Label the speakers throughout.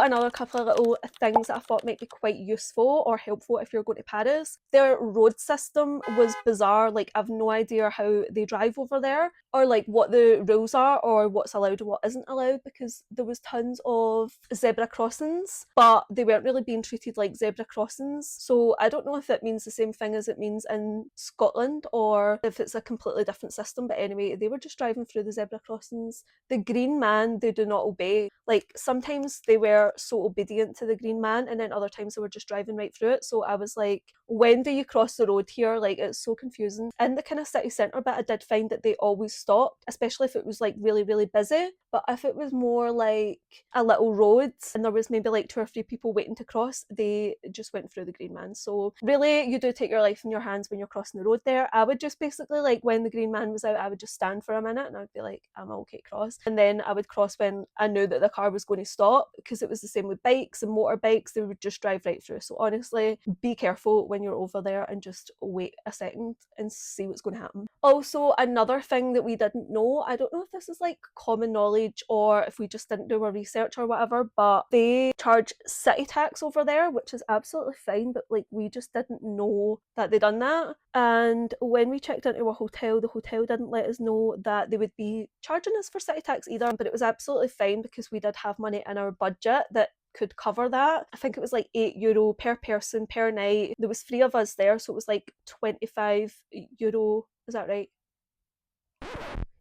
Speaker 1: Another couple of little things that I thought might be quite useful or helpful if you're going to Paris. Their road system was bizarre. Like, I've no idea how they drive over there, or like what the rules are, or what's allowed and what isn't allowed, because there was tons of zebra crossings, but they weren't really being treated like zebra crossings. So I don't know if it means the same thing as it means in Scotland, or if it's a completely different system. But anyway, they were just driving through the zebra crossings. The green man, they do not obey. Like, sometimes they were so obedient to the green man, and then other times they were just driving right through it. So I was like, when do you cross the road here? Like, it's so confusing. In the kind of city centre bit, I did find that they always stopped, especially if it was like really, really busy. But if it was more like a little road and there was maybe like 2 or 3 people waiting to cross, they just went through the green man. So really, you do take your life in your hands when you're crossing the road there. I would just basically, like, when the green man was out, I would just stand for a minute and I would be like, I'm okay, cross. And then I would cross when I knew that the car was going to stop, because it was the same with bikes and motorbikes. They would just drive right through. So honestly, be careful when you're over there and just wait a second and see what's going to happen. Also, another thing that we didn't know, I don't know if this is like common knowledge or if we just didn't do our research or whatever, but they charge city tax over there, which is absolutely fine, but like, we just didn't know that they done that. And when we checked into a hotel, the hotel didn't let us know that they would be charging us for city tax either, but it was absolutely fine because we did have money in our budget that could cover that. I think it was like €8 per person per night. There was 3 of us there, so it was like €25. Is that right?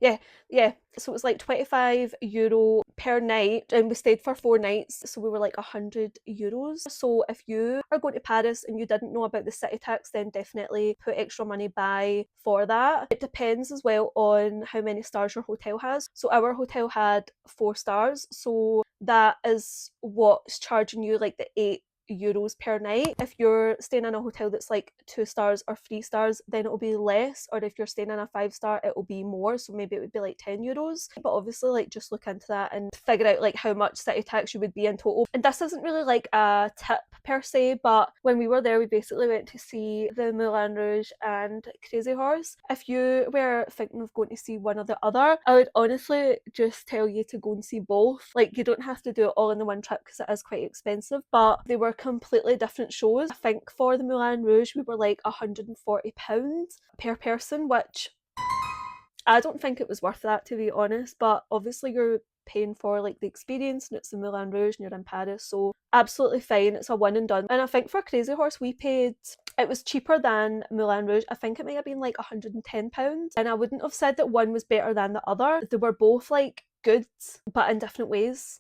Speaker 1: Yeah. So it was like €25 per night, and we stayed for 4 nights, so we were like €100. So if you are going to Paris and you didn't know about the city tax, then definitely put extra money by for that. It depends as well on how many stars your hotel has. So our hotel had 4 stars, so that is what's charging you like the €8 per night. If you're staying in a hotel that's like 2 stars or 3 stars, then it'll be less, or if you're staying in a 5-star, it'll be more, so maybe it would be like €10. But obviously, like, just look into that and figure out like how much city tax you would be in total. And this isn't really like a tip per se, but when we were there, we basically went to see the Moulin Rouge and Crazy Horse. If you were thinking of going to see one or the other, I would honestly just tell you to go and see both. Like, you don't have to do it all in the one trip because it is quite expensive, but they were completely different shows. I think for the Moulin Rouge, we were like £140 per person, which I don't think it was worth that, to be honest, but obviously you're paying for like the experience and it's the Moulin Rouge and you're in Paris, so absolutely fine. It's a one and done. And I think for Crazy Horse it was cheaper than Moulin Rouge. I think it might have been like £110, and I wouldn't have said that one was better than the other. They were both like good, but in different ways.